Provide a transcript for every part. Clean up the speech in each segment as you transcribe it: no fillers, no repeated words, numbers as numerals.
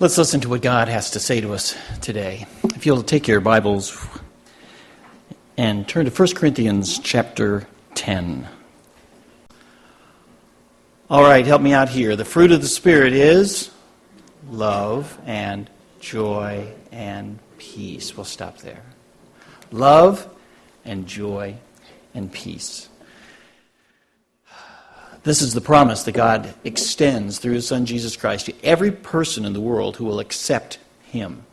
Let's listen to what God has to say to us today. If you'll take your Bibles and turn to 1 Corinthians chapter 10. All right, help me out here. The fruit of the Spirit is love and joy and peace. We'll stop there. Love and joy and peace. This is the promise that God extends through His Son Jesus Christ to every person in the world who will accept Him.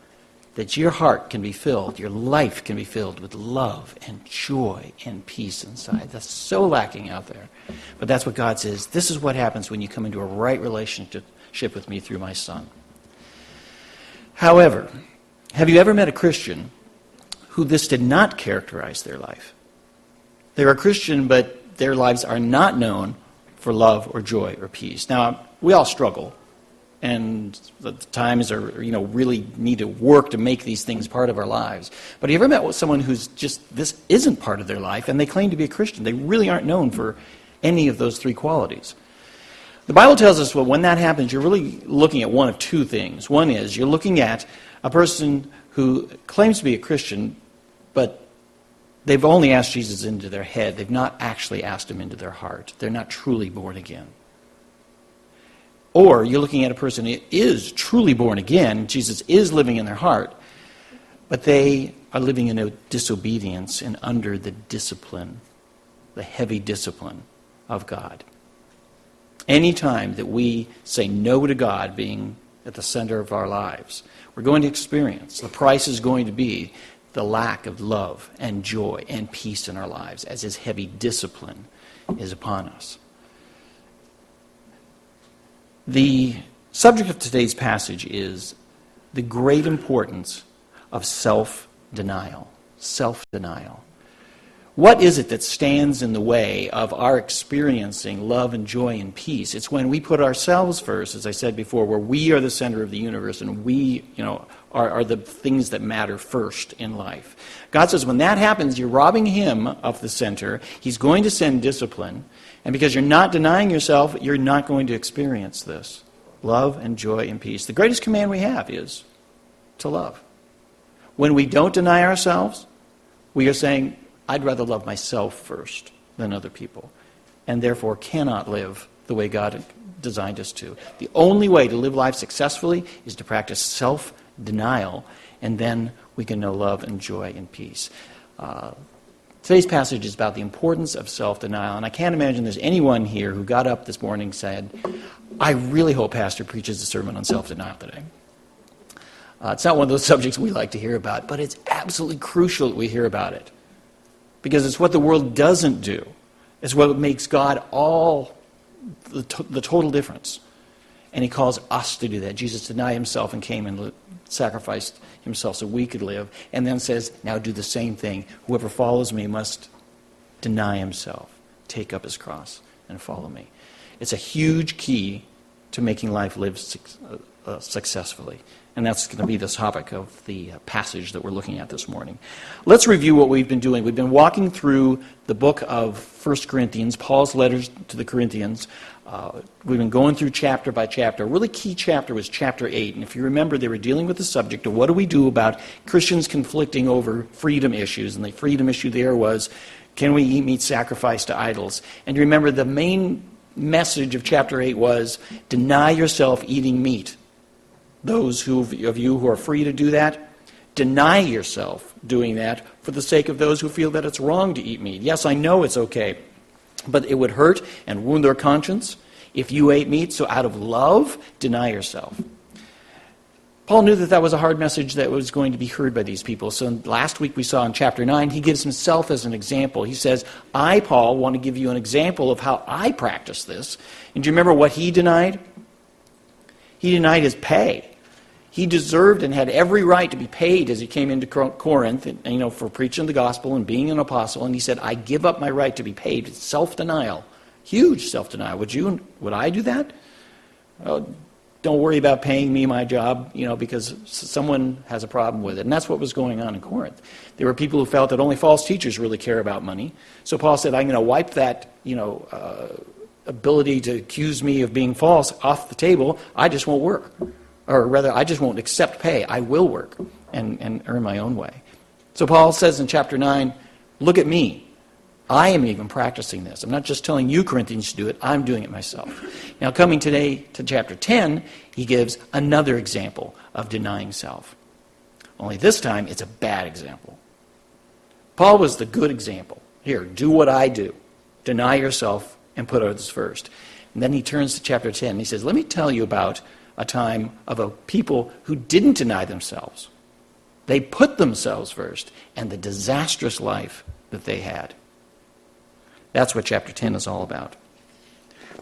That your heart can be filled, your life can be filled with love and joy and peace inside. That's so lacking out there. But that's what God says. This is what happens when you come into a right relationship with me through my Son. However, have you ever met a Christian who this did not characterize their life? They're a Christian, but their lives are not known for love or joy or peace. Now, we all struggle, and the times are, really need to work to make these things part of our lives. But have you ever met with someone who's just, this isn't part of their life, and they claim to be a Christian? They really aren't known for any of those three qualities. The Bible tells us, well, when that happens, you're really looking at one of two things. One is, you're looking at a person who claims to be a Christian, but they've only asked Jesus into their head. They've not actually asked Him into their heart. They're not truly born again. Or you're looking at a person who is truly born again. Jesus is living in their heart. But they are living in a disobedience and under the discipline, the heavy discipline of God. Any time that we say no to God being at the center of our lives, we're going to experience, the price is going to be the lack of love and joy and peace in our lives as His heavy discipline is upon us. The subject of today's passage is the great importance of self-denial. Self-denial. What is it that stands in the way of our experiencing love and joy and peace? It's when we put ourselves first, as I said before, where we are the center of the universe and we, are the things that matter first in life. God says when that happens, you're robbing Him of the center. He's going to send discipline. And because you're not denying yourself, you're not going to experience this. Love and joy and peace. The greatest command we have is to love. When we don't deny ourselves, we are saying, I'd rather love myself first than other people, and therefore cannot live the way God designed us to. The only way to live life successfully is to practice self-denial, and then we can know love and joy and peace. Today's passage is about the importance of self-denial, and I can't imagine there's anyone here who got up this morning and said, I really hope Pastor preaches a sermon on self-denial today. It's not one of those subjects we like to hear about, but it's absolutely crucial that we hear about it. Because it's what the world doesn't do. It's what makes God all the total difference. And He calls us to do that. Jesus denied Himself and came and sacrificed Himself so we could live. And then says, now do the same thing. Whoever follows me must deny himself, take up his cross, and follow me. It's a huge key to making life live successfully. And that's going to be the topic of the passage that we're looking at this morning. Let's review what we've been doing. We've been walking through the book of 1 Corinthians, Paul's letters to the Corinthians. We've been going through chapter by chapter. A really key chapter was chapter 8. And if you remember, they were dealing with the subject of what do we do about Christians conflicting over freedom issues. And the freedom issue there was, can we eat meat sacrificed to idols? And you remember the main message of chapter 8 was, deny yourself eating meat. Those of you who are free to do that, deny yourself doing that for the sake of those who feel that it's wrong to eat meat. Yes, I know it's okay, but it would hurt and wound their conscience if you ate meat, so out of love, deny yourself. Paul knew that that was a hard message that was going to be heard by these people. So last week we saw in chapter 9, he gives himself as an example. He says, I, Paul, want to give you an example of how I practice this. And do you remember what he denied? He denied his pay. He deserved and had every right to be paid as he came into Corinth, for preaching the gospel and being an apostle. And he said, I give up my right to be paid. It's self-denial. Huge self-denial. Would I do that? Don't worry about paying me my job, because someone has a problem with it. And that's what was going on in Corinth. There were people who felt that only false teachers really care about money. So Paul said, I'm going to wipe that, ability to accuse me of being false off the table. I just won't work. Or rather, I just won't accept pay. I will work and earn my own way. So Paul says in chapter 9, look at me. I am even practicing this. I'm not just telling you Corinthians to do it. I'm doing it myself. Now, coming today to chapter 10, he gives another example of denying self. Only this time, it's a bad example. Paul was the good example. Here, do what I do. Deny yourself and put others first. And then he turns to chapter 10 and he says, let me tell you about a time of a people who didn't deny themselves. They put themselves first, and the disastrous life that they had. That's what chapter 10 is all about.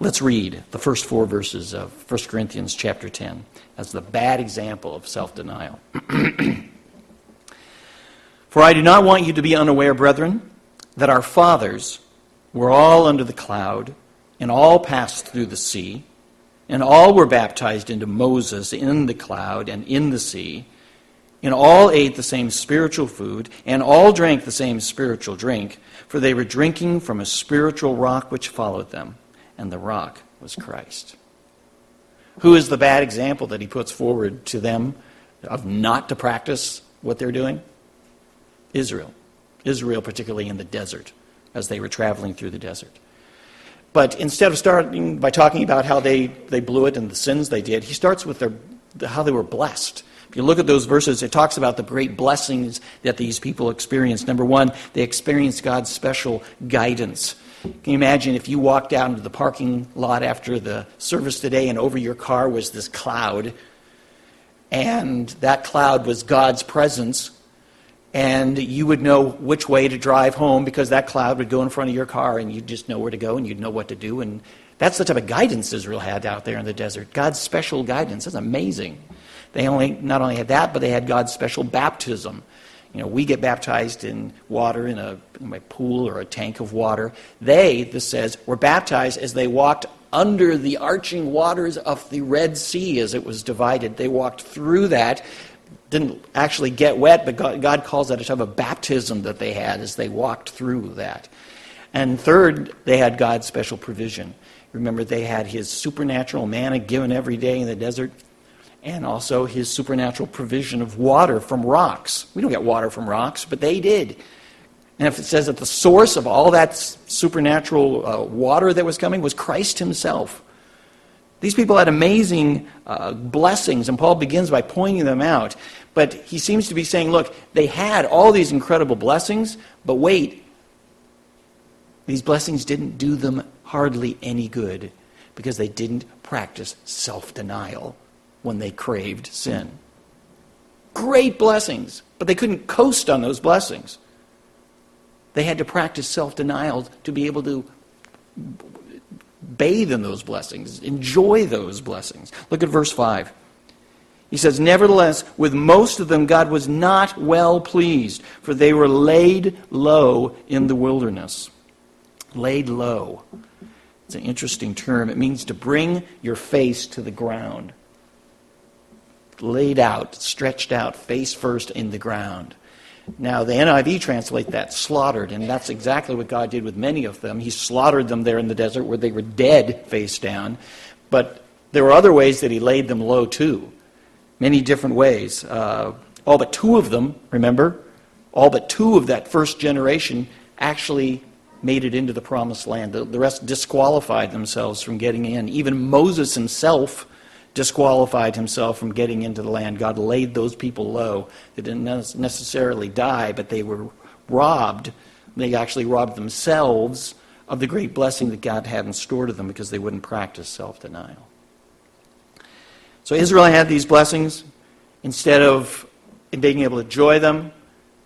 Let's read the first 4 verses of 1 Corinthians chapter 10 as the bad example of self-denial. For I do not want you to be unaware, brethren, that our fathers were all under the cloud, and all passed through the sea, and all were baptized into Moses in the cloud and in the sea, and all ate the same spiritual food, and all drank the same spiritual drink, for they were drinking from a spiritual rock which followed them, and the rock was Christ. Who is the bad example that he puts forward to them of not to practice what they're doing? Israel. Israel, particularly in the desert, as they were traveling through the desert. But instead of starting by talking about how they blew it and the sins they did, he starts with how they were blessed. If you look at those verses, it talks about the great blessings that these people experienced. Number one, they experienced God's special guidance. Can you imagine if you walked out into the parking lot after the service today and over your car was this cloud, and that cloud was God's presence, and you would know which way to drive home because that cloud would go in front of your car and you'd just know where to go and you'd know what to do. And that's the type of guidance Israel had out there in the desert. God's special guidance. That's amazing. They not only had that, but they had God's special baptism. You know, we get baptized in water in a pool or a tank of water. This says, were baptized as they walked under the arching waters of the Red Sea as it was divided. They walked through that. Didn't actually get wet, but God calls that a type of baptism that they had as they walked through that. And third, they had God's special provision. Remember, they had his supernatural manna given every day in the desert, and also his supernatural provision of water from rocks. We don't get water from rocks, but they did. And if it says that the source of all that supernatural water that was coming was Christ himself. These people had amazing blessings, and Paul begins by pointing them out. But he seems to be saying, look, they had all these incredible blessings, but wait, these blessings didn't do them hardly any good because they didn't practice self-denial when they craved sin. Great blessings, but they couldn't coast on those blessings. They had to practice self-denial to be able to bathe in those blessings, enjoy those blessings. Look at verse 5. He says, nevertheless, with most of them God was not well pleased, for they were laid low in the wilderness. Laid low. It's an interesting term. It means to bring your face to the ground. Laid out, stretched out, face first in the ground. Now, the NIV translate that slaughtered, and that's exactly what God did with many of them. He slaughtered them there in the desert where they were dead face down. But there were other ways that he laid them low too. Many different ways. All but 2 of them, remember? All but 2 of that first generation actually made it into the promised land. The rest disqualified themselves from getting in. Even Moses himself disqualified himself from getting into the land. God laid those people low. They didn't necessarily die, but they were robbed. They actually robbed themselves of the great blessing that God had in store to them because they wouldn't practice self-denial. So Israel had these blessings. Instead of being able to enjoy them,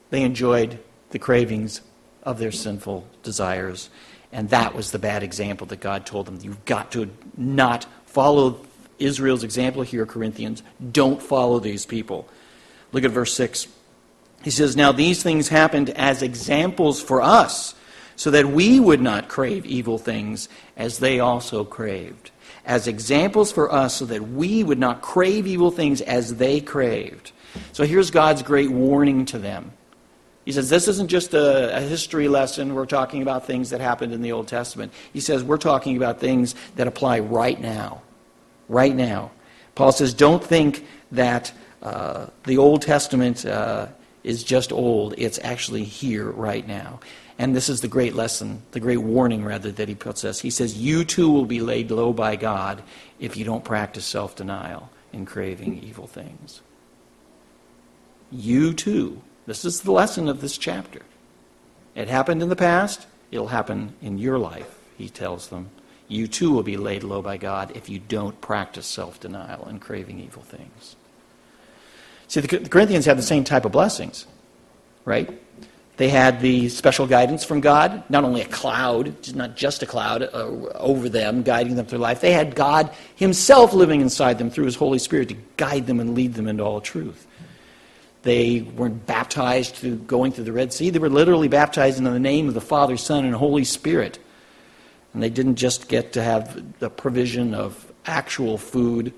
they enjoyed the cravings of their sinful desires. And that was the bad example that God told them. You've got to not follow Israel's example here, Corinthians. Don't follow these people. Look at verse 6. He says, now these things happened as examples for us, so that we would not crave evil things as they also craved. As examples for us, so that we would not crave evil things as they craved. So here's God's great warning to them. He says, this isn't just a history lesson. We're talking about things that happened in the Old Testament. He says, we're talking about things that apply right now. Right now. Paul says, don't think that the Old Testament is just old. It's actually here right now. And this is the great lesson, the great warning, rather, that he puts us. He says, you too will be laid low by God if you don't practice self-denial in craving evil things. You too. This is the lesson of this chapter. It happened in the past. It'll happen in your life, he tells them. You too will be laid low by God if you don't practice self-denial and craving evil things. See, the Corinthians had the same type of blessings, right? They had the special guidance from God, not only a cloud, not just a cloud over them, guiding them through life. They had God himself living inside them through his Holy Spirit to guide them and lead them into all truth. They weren't baptized through going through the Red Sea. They were literally baptized in the name of the Father, Son, and Holy Spirit. And they didn't just get to have the provision of actual food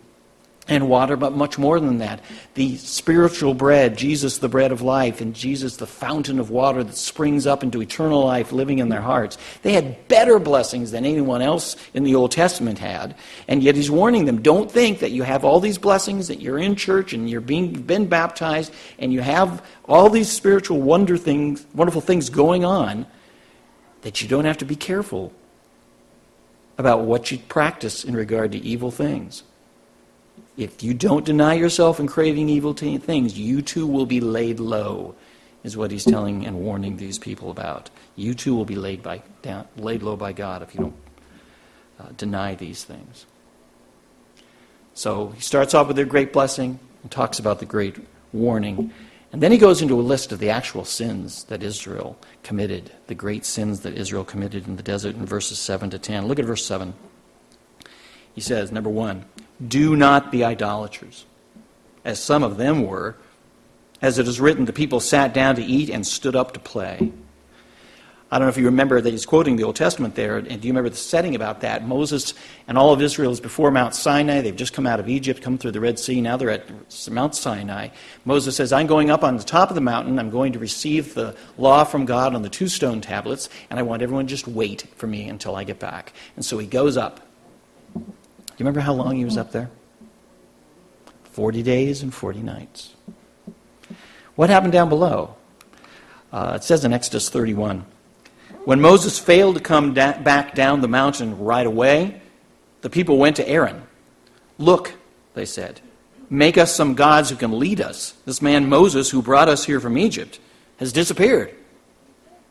and water, but much more than that. The spiritual bread, Jesus the bread of life, and Jesus the fountain of water that springs up into eternal life living in their hearts. They had better blessings than anyone else in the Old Testament had, and yet he's warning them, don't think that you have all these blessings, that you're in church and you're been baptized, and you have all these spiritual wonderful things going on, that you don't have to be careful about what you practice in regard to evil things. If you don't deny yourself in craving evil things, you too will be laid low, is what he's telling and warning these people about. You too will be laid low by God if you don't deny these things. So he starts off with their great blessing and talks about the great warning. And then he goes into a list of the actual sins that Israel committed, the great sins that Israel committed in the desert in verses 7 to 10. Look at verse 7. He says, number 1, do not be idolaters, as some of them were. As it is written, the people sat down to eat and stood up to play. I don't know if you remember that he's quoting the Old Testament there, and do you remember the setting about that? Moses and all of Israel is before Mount Sinai. They've just come out of Egypt, come through the Red Sea. Now they're at Mount Sinai. Moses says, I'm going up on the top of the mountain. I'm going to receive the law from God on the 2 stone tablets, and I want everyone to just wait for me until I get back. And so he goes up. Do you remember how long he was up there? 40 days and 40 nights. What happened down below? It says in Exodus 31, when Moses failed to come back down the mountain right away, the people went to Aaron. Look, they said, make us some gods who can lead us. This man Moses, who brought us here from Egypt, has disappeared.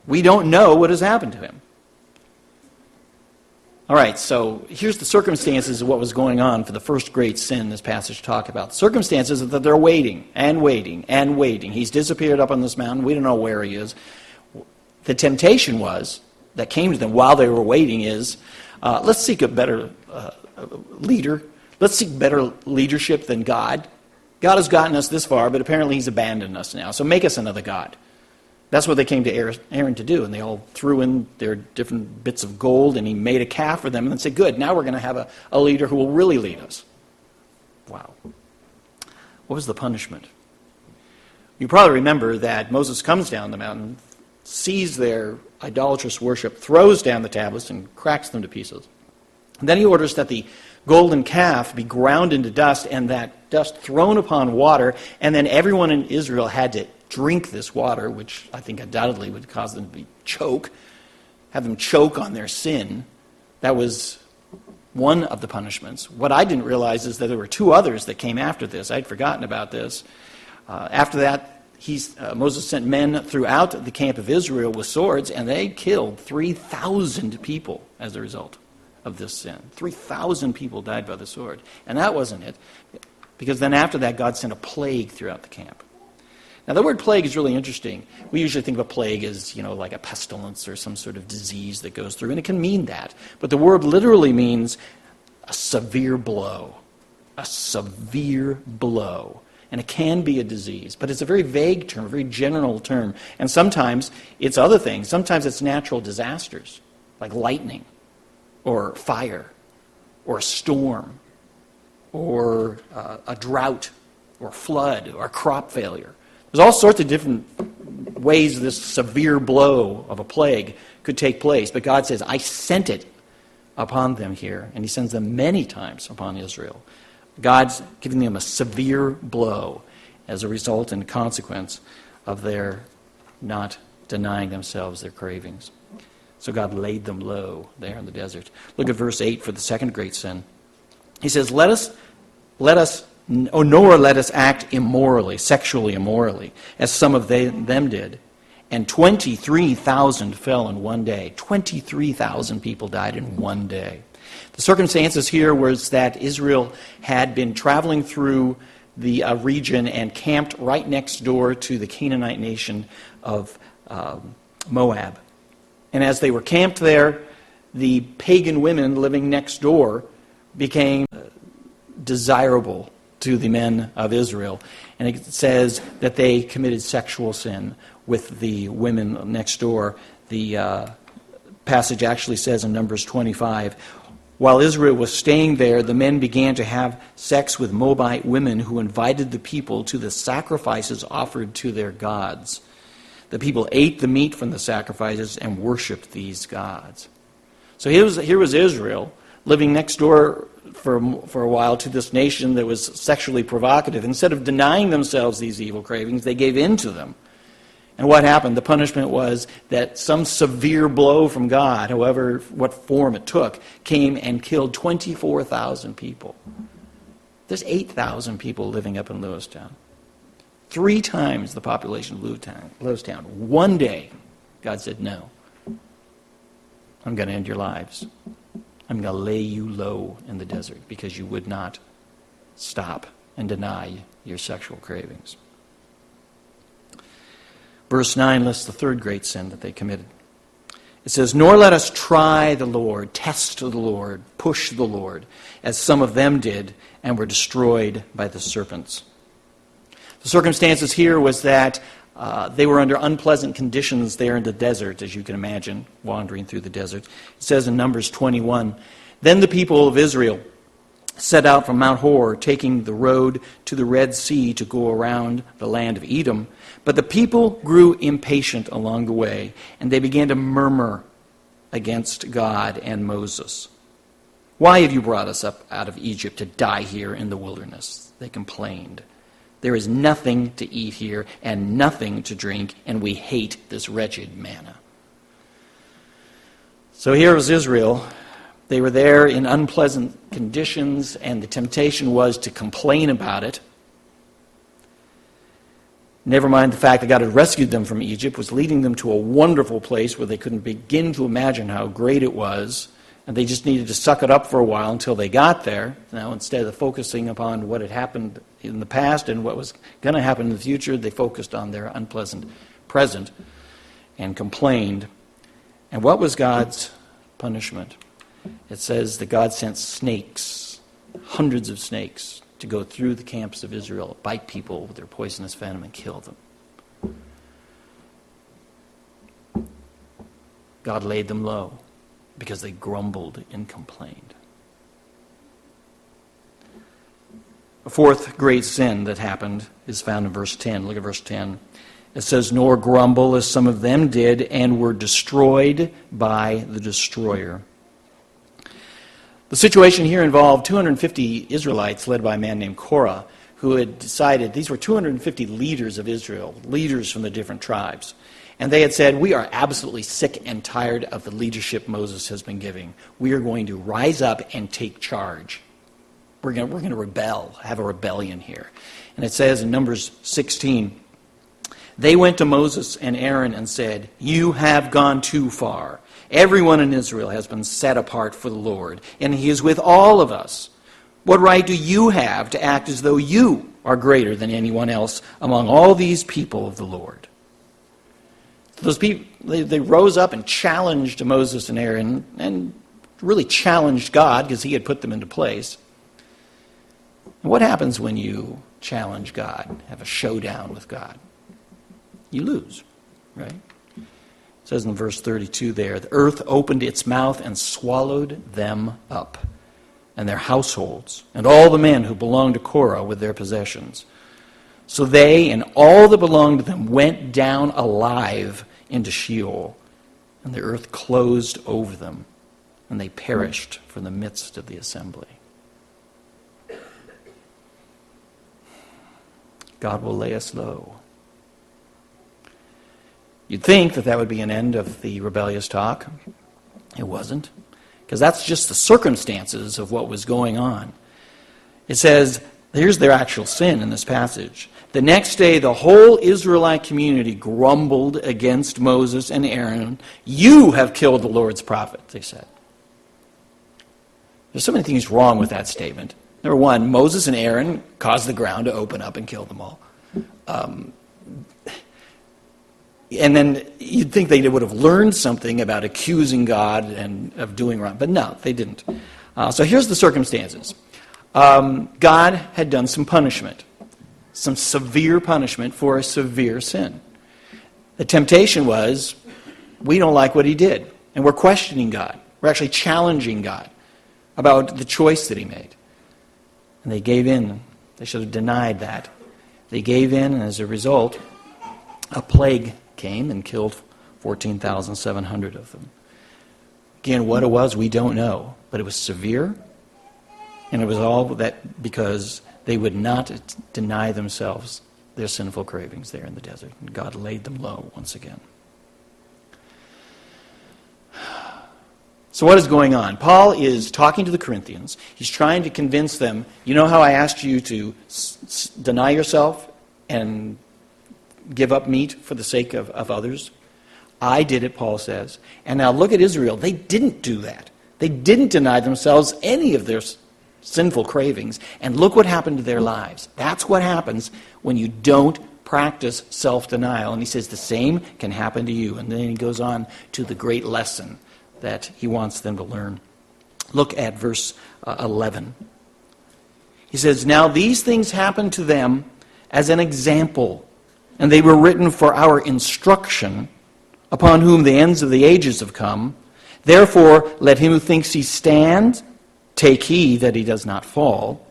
We don't know what has happened to him. All right, so here's the circumstances of what was going on for the first great sin this passage talks about. The circumstances are that they're waiting and waiting and waiting. He's disappeared up on this mountain. We don't know where he is. The temptation that came to them while they were waiting is, let's seek a better leader. Let's seek better leadership than God. God has gotten us this far, but apparently he's abandoned us now. So make us another god. That's what they came to Aaron to do, and they all threw in their different bits of gold, and he made a calf for them, and then said, good, now we're going to have a leader who will really lead us. Wow. What was the punishment? You probably remember that Moses comes down the mountain, sees their idolatrous worship, throws down the tablets, and cracks them to pieces. And then he orders that the golden calf be ground into dust, and that dust thrown upon water, and then everyone in Israel had to drink this water, which I think undoubtedly would cause them to have them choke on their sin. That was one of the punishments. What I didn't realize is that there were 2 others that came after this. I'd forgotten about this. After that, Moses sent men throughout the camp of Israel with swords, and they killed 3,000 people as a result of this sin. 3,000 people died by the sword. And that wasn't it, because then after that, God sent a plague throughout the camp. Now, the word plague is really interesting. We usually think of a plague as, like a pestilence or some sort of disease that goes through, and it can mean that. But the word literally means a severe blow. A severe blow. And it can be a disease, but it's a very vague term, a very general term. And sometimes it's other things. Sometimes it's natural disasters, like lightning, or fire, or a storm, or a drought, or flood, or crop failure. There's all sorts of different ways this severe blow of a plague could take place. But God says, I sent it upon them here. And he sends them many times upon Israel. God's giving them a severe blow as a result and consequence of their not denying themselves their cravings. So God laid them low there in the desert. Look at verse 8 for the second great sin. He says, nor let us act immorally, sexually immorally, as some of them did. And 23,000 fell in one day. 23,000 people died in one day. The circumstances here was that Israel had been traveling through the region and camped right next door to the Canaanite nation of Moab. And as they were camped there, the pagan women living next door became desirable to the men of Israel. And it says that they committed sexual sin with the women next door. The passage actually says in Numbers 25, while Israel was staying there, the men began to have sex with Moabite women who invited the people to the sacrifices offered to their gods. The people ate the meat from the sacrifices and worshipped these gods. So here was Israel living next door for a while to this nation that was sexually provocative. Instead of denying themselves these evil cravings, they gave in to them. And what happened? The punishment was that some severe blow from God, however, what form it took, came and killed 24,000 people. There's 8,000 people living up in Lewistown. 3 times the population of Lewistown. One day, God said, no. I'm going to end your lives. I'm going to lay you low in the desert because you would not stop and deny your sexual cravings. Verse 9 lists the third great sin that they committed. It says, nor let us try the Lord, test the Lord, push the Lord, as some of them did and were destroyed by the serpents. The circumstances here was that they were under unpleasant conditions there in the desert, as you can imagine, wandering through the desert. It says in Numbers 21, then the people of Israel set out from Mount Hor, taking the road to the Red Sea to go around the land of Edom. But the people grew impatient along the way, and they began to murmur against God and Moses. Why have you brought us up out of Egypt to die here in the wilderness? They complained. There is nothing to eat here and nothing to drink, and we hate this wretched manna. So here was Israel. They were there in unpleasant conditions, and the temptation was to complain about it. Never mind the fact that God had rescued them from Egypt, was leading them to a wonderful place where they couldn't begin to imagine how great it was, and they just needed to suck it up for a while until they got there. Now, instead of focusing upon what had happened in the past and what was going to happen in the future, they focused on their unpleasant present and complained. And what was God's punishment? It says that God sent snakes, hundreds of snakes, to go through the camps of Israel, bite people with their poisonous venom and kill them. God laid them low because they grumbled and complained. A fourth great sin that happened is found in verse 10. Look at verse 10. It says, nor grumble as some of them did and were destroyed by the destroyer. The situation here involved 250 Israelites led by a man named Korah, who had decided, these were 250 leaders of Israel, leaders from the different tribes. And they had said, we are absolutely sick and tired of the leadership Moses has been giving. We are going to rise up and take charge. We're going to rebel, have a rebellion here. And it says in Numbers 16, they went to Moses and Aaron and said, you have gone too far. Everyone in Israel has been set apart for the Lord, and he is with all of us. What right do you have to act as though you are greater than anyone else among all these people of the Lord? Those people, they rose up and challenged Moses and Aaron, and really challenged God because he had put them into place. And what happens when you challenge God, have a showdown with God? You lose, right? It says in verse 32 there, the earth opened its mouth and swallowed them up, and their households, and all the men who belonged to Korah with their possessions. So they and all that belonged to them went down alive into Sheol, and the earth closed over them, and they perished from the midst of the assembly. God will lay us low. You'd think that that would be an end of the rebellious talk. It wasn't, because that's just the circumstances of what was going on. It says, here's their actual sin in this passage. The next day, the whole Israelite community grumbled against Moses and Aaron. You have killed the Lord's prophet, they said. There's so many things wrong with that statement. Number one, Moses and Aaron caused the ground to open up and kill them all. And then you'd think they would have learned something about accusing God and of doing wrong. But no, they didn't. So here's the circumstances. God had done some punishment, some severe punishment for a severe sin. The temptation was, we don't like what he did, and we're questioning God. We're actually challenging God about the choice that he made. And they gave in. They should have denied that. They gave in, and as a result, a plague came and killed 14,700 of them. Again, what it was, we don't know, but it was severe. And it was all that because they would not deny themselves their sinful cravings there in the desert. And God laid them low once again. So what is going on? Paul is talking to the Corinthians. He's trying to convince them, you know how I asked you to deny yourself and give up meat for the sake of others? I did it, Paul says. And now look at Israel. They didn't do that. They didn't deny themselves any of their sinful cravings. And look what happened to their lives. That's what happens when you don't practice self-denial. And he says the same can happen to you. And then he goes on to the great lesson that he wants them to learn. Look at verse 11. He says, now these things happened to them as an example, and they were written for our instruction, upon whom the ends of the ages have come. Therefore, let him who thinks he stands take heed that he does not fall.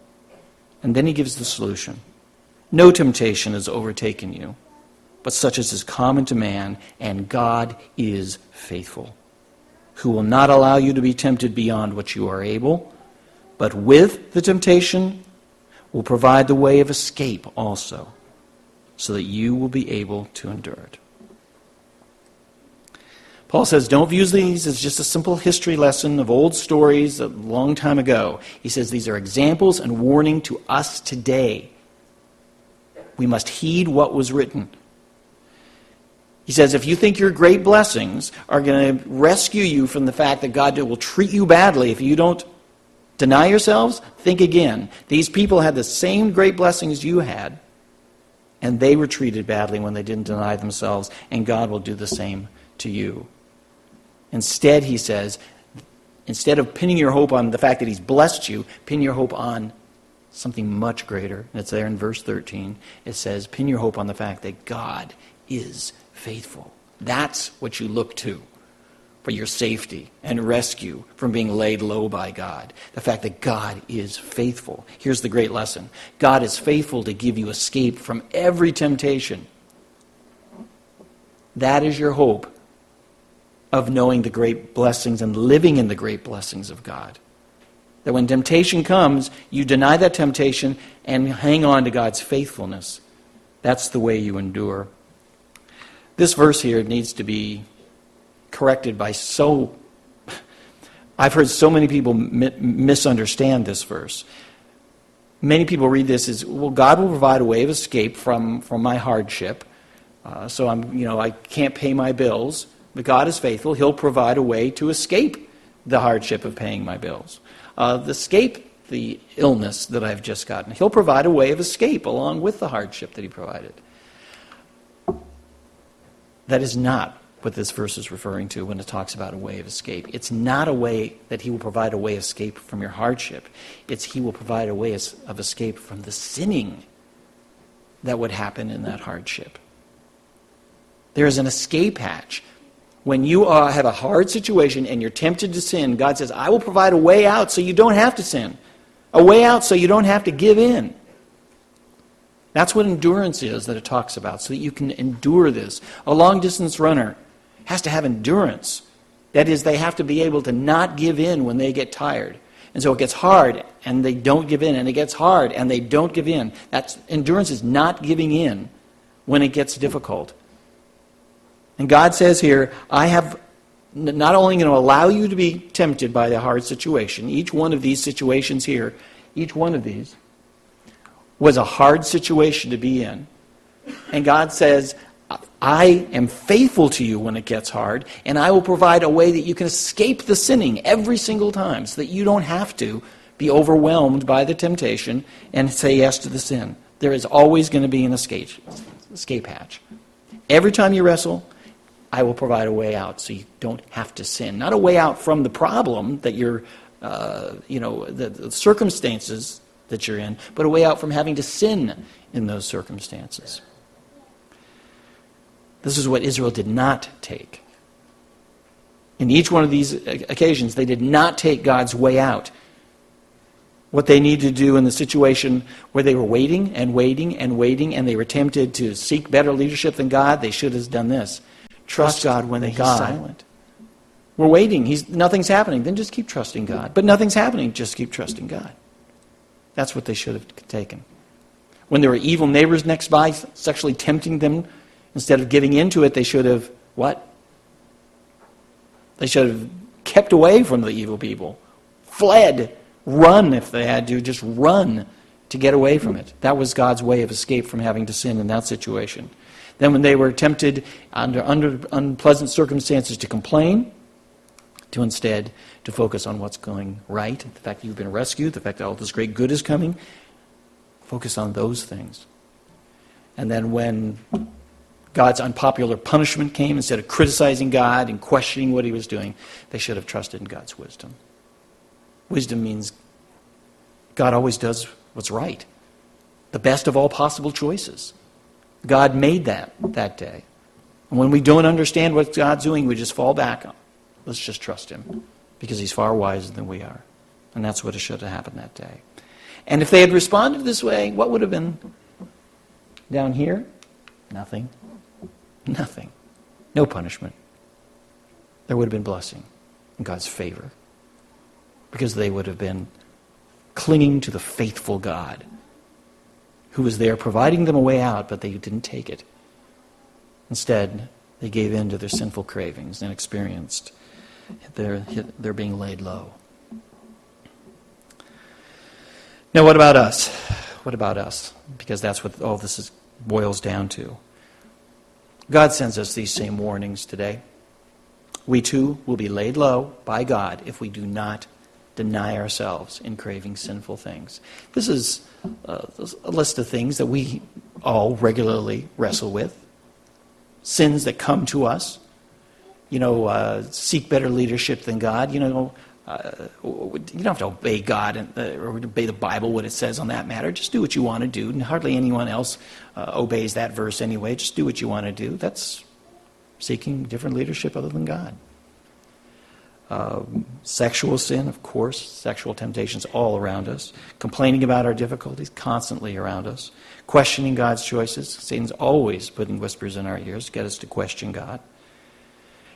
And then he gives the solution. No temptation has overtaken you, but such as is common to man, and God is faithful, who will not allow you to be tempted beyond what you are able, but with the temptation will provide the way of escape also, so that you will be able to endure it. Paul says, don't view these as just a simple history lesson of old stories a long time ago. He says these are examples and warning to us today. We must heed what was written. He says, if you think your great blessings are going to rescue you from the fact that God will treat you badly if you don't deny yourselves, think again. These people had the same great blessings you had, and they were treated badly when they didn't deny themselves, and God will do the same to you. Instead, he says, instead of pinning your hope on the fact that he's blessed you, pin your hope on something much greater. And it's there in verse 13. It says, pin your hope on the fact that God is faithful. That's what you look to for your safety and rescue from being laid low by God. The fact that God is faithful. Here's the great lesson. God is faithful to give you escape from every temptation. That is your hope of knowing the great blessings and living in the great blessings of God. That when temptation comes, you deny that temptation and hang on to God's faithfulness. That's the way you endure. This verse here needs to be corrected by I've heard so many people misunderstand this verse. Many people read this as, well, God will provide a way of escape from my hardship. So I can't pay my bills, but God is faithful. He'll provide a way to escape the hardship of paying my bills. Escape the illness that I've just gotten. He'll provide a way of escape along with the hardship that he provided. That is not what this verse is referring to when it talks about a way of escape. It's not a way that he will provide a way of escape from your hardship. It's he will provide a way of escape from the sinning that would happen in that hardship. There is an escape hatch. When you have a hard situation and you're tempted to sin, God says, I will provide a way out so you don't have to sin. A way out so you don't have to give in. That's what endurance is that it talks about, so that you can endure this. A long-distance runner has to have endurance. That is, they have to be able to not give in when they get tired. And so it gets hard, and they don't give in, and it gets hard, and they don't give in. Endurance is not giving in when it gets difficult. And God says here, I have not only going to allow you to be tempted by the hard situation, each one of these situations here, each one of these was a hard situation to be in. And God says, I am faithful to you when it gets hard, and I will provide a way that you can escape the sinning every single time so that you don't have to be overwhelmed by the temptation and say yes to the sin. There is always going to be an escape hatch. Every time you wrestle, I will provide a way out so you don't have to sin. Not a way out from the problem that you're, the circumstances that you're in, but a way out from having to sin in those circumstances. This is what Israel did not take. In each one of these occasions, they did not take God's way out. What they needed to do in the situation where they were waiting and waiting and waiting, and they were tempted to seek better leadership than God, they should have done this. Trust God when He's silent. We're waiting. Nothing's happening. Then just keep trusting God. But nothing's happening. Just keep trusting God. That's what they should have taken. When there were evil neighbors next by, sexually tempting them, instead of giving into it, they should have what? They should have kept away from the evil people. Fled. Run if they had to. Just run to get away from it. That was God's way of escape from having to sin in that situation. Then when they were tempted under unpleasant circumstances to complain, to instead to focus on what's going right, the fact that you've been rescued, the fact that all this great good is coming, focus on those things. And then when God's unpopular punishment came, instead of criticizing God and questioning what He was doing, they should have trusted in God's wisdom. Wisdom means God always does what's right, the best of all possible choices. God made that day. And when we don't understand what God's doing, we just fall back on. Let's just trust Him, because He's far wiser than we are. And that's what should have happened that day. And if they had responded this way, what would have been down here? Nothing. Nothing. No punishment. There would have been blessing and God's favor, because they would have been clinging to the faithful God who was there providing them a way out, but they didn't take it. Instead, they gave in to their sinful cravings and experienced their being laid low. Now, what about us? What about us? Because that's what all this boils down to. God sends us these same warnings today. We too will be laid low by God if we do not deny ourselves in craving sinful things. This is a list of things that we all regularly wrestle with. Sins that come to us. Seek better leadership than God. You don't have to obey God or obey the Bible, what it says on that matter. Just do what you want to do. And hardly anyone else obeys that verse anyway. Just do what you want to do. That's seeking different leadership other than God. Sexual sin, of course, sexual temptations all around us. Complaining about our difficulties, constantly around us. Questioning God's choices. Satan's always putting whispers in our ears to get us to question God.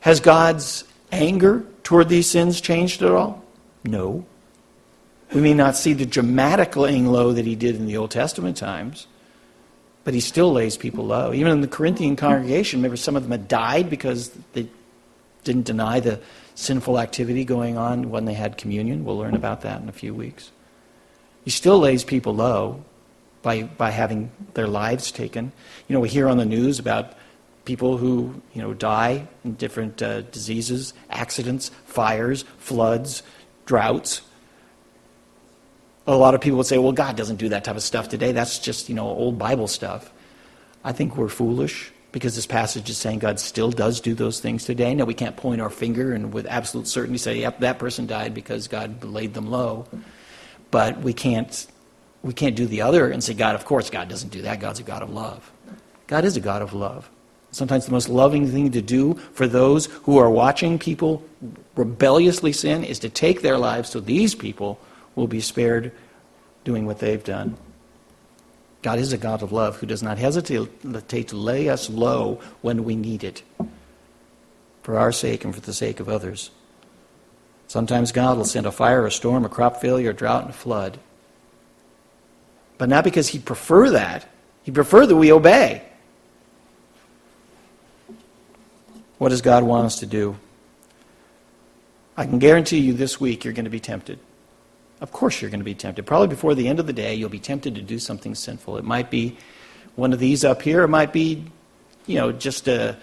Has God's anger toward these sins changed at all? No. We may not see the dramatic laying low that He did in the Old Testament times, but He still lays people low. Even in the Corinthian congregation, remember, some of them had died because they didn't deny the sinful activity going on when they had communion. We'll learn about that in a few weeks. He still lays people low by having their lives taken. We hear on the news about people who die in different diseases, accidents, fires, floods, droughts. A lot of people would say, well, God doesn't do that type of stuff today. That's just, old Bible stuff. I think we're foolish, because this passage is saying God still does do those things today. Now, we can't point our finger and with absolute certainty say, yep, that person died because God laid them low. But we can't do the other and say, God, of course, God doesn't do that. God's a God of love. God is a God of love. Sometimes the most loving thing to do for those who are watching people rebelliously sin is to take their lives so these people will be spared doing what they've done. God is a God of love who does not hesitate to lay us low when we need it, for our sake and for the sake of others. Sometimes God will send a fire, a storm, a crop failure, a drought, and a flood. But not because he'd prefer that. He'd prefer that we obey. What does God want us to do? I can guarantee you this week you're going to be tempted. Of course you're going to be tempted. Probably before the end of the day, you'll be tempted to do something sinful. It might be one of these up here. It might be, just to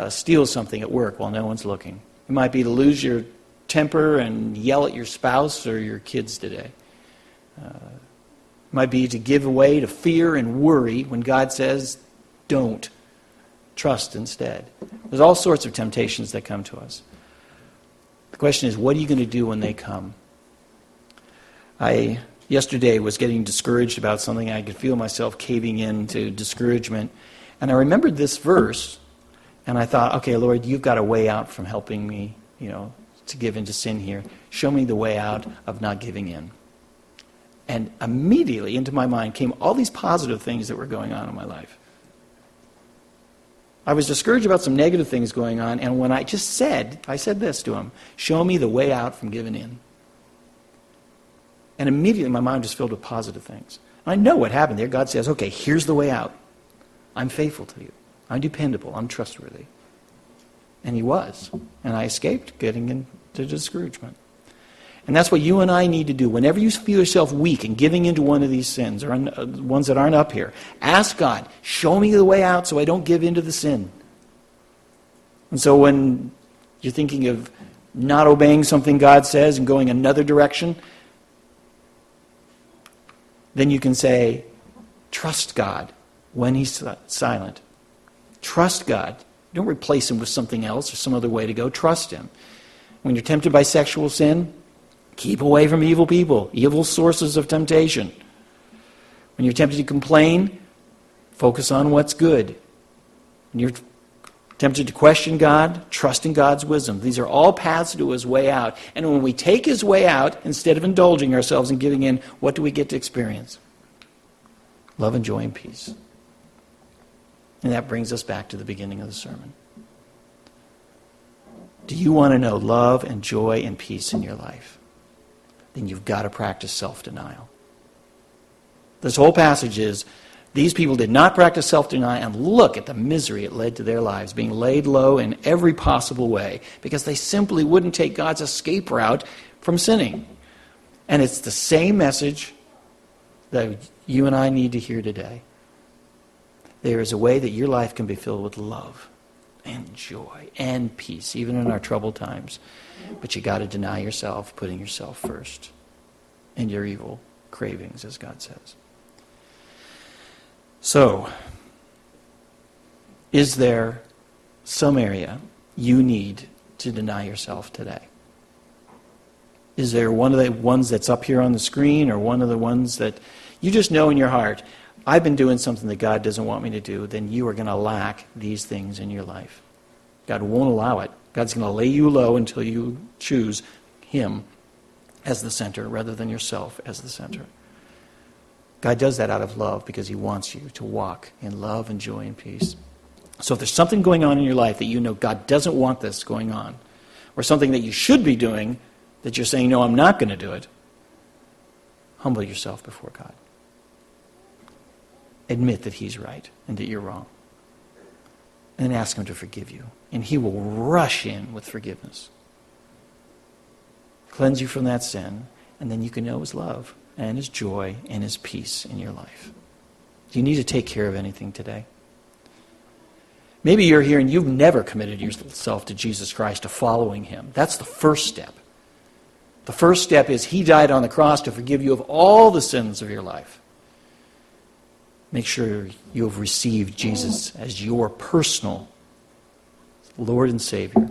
steal something at work while no one's looking. It might be to lose your temper and yell at your spouse or your kids today. It might be to give way to fear and worry when God says, don't. Trust instead. There's all sorts of temptations that come to us. The question is, what are you going to do when they come? I, yesterday, was getting discouraged about something. I could feel myself caving into discouragement. And I remembered this verse, and I thought, okay, Lord, you've got a way out from helping me, to give into sin here. Show me the way out of not giving in. And immediately into my mind came all these positive things that were going on in my life. I was discouraged about some negative things going on, and when I said this to him, show me the way out from giving in. And immediately my mind was filled with positive things. I know what happened there. God says, okay, here's the way out. I'm faithful to you. I'm dependable. I'm trustworthy. And he was. And I escaped getting into discouragement. And that's what you and I need to do. Whenever you feel yourself weak and giving into one of these sins, or ones that aren't up here, ask God, show me the way out so I don't give into the sin. And so when you're thinking of not obeying something God says and going another direction, then you can say, trust God when he's silent. Trust God. Don't replace him with something else or some other way to go. Trust him. When you're tempted by sexual sin, keep away from evil people, evil sources of temptation. When you're tempted to complain, focus on what's good. When you're tempted to question God, trust in God's wisdom. These are all paths to his way out. And when we take his way out, instead of indulging ourselves and giving in, what do we get to experience? Love and joy and peace. And that brings us back to the beginning of the sermon. Do you want to know love and joy and peace in your life? Then you've got to practice self-denial. This whole passage is, these people did not practice self-denial, and look at the misery it led to their lives, being laid low in every possible way, because they simply wouldn't take God's escape route from sinning. And it's the same message that you and I need to hear today. There is a way that your life can be filled with love and joy and peace, even in our troubled times. But you got to deny yourself, putting yourself first, and your evil cravings, as God says. So, is there some area you need to deny yourself today? Is there one of the ones that's up here on the screen, or one of the ones that you just know in your heart, I've been doing something that God doesn't want me to do? Then you are going to lack these things in your life. God won't allow it. God's going to lay you low until you choose him as the center rather than yourself as the center. God does that out of love because he wants you to walk in love and joy and peace. So if there's something going on in your life that you know God doesn't want this going on, or something that you should be doing that you're saying, no, I'm not going to do it, humble yourself before God. Admit that he's right and that you're wrong. And then ask him to forgive you. And he will rush in with forgiveness. Cleanse you from that sin, and then you can know his love and his joy and his peace in your life. Do you need to take care of anything today? Maybe you're here and you've never committed yourself to Jesus Christ, to following him. That's the first step. The first step is he died on the cross to forgive you of all the sins of your life. Make sure you have received Jesus as your personal Lord and Savior.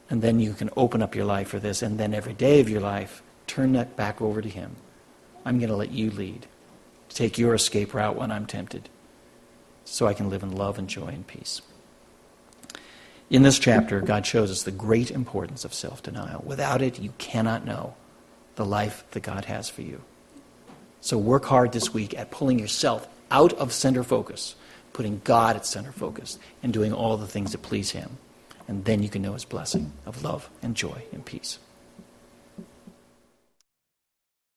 And then you can open up your life for this, and then every day of your life, turn that back over to him. I'm going to let you lead. Take your escape route when I'm tempted, so I can live in love and joy and peace. In this chapter, God shows us the great importance of self-denial. Without it, you cannot know the life that God has for you. So work hard this week at pulling yourself out of center focus, putting God at center focus, and doing all the things that please him. And and then you can know his blessing of love and joy and peace.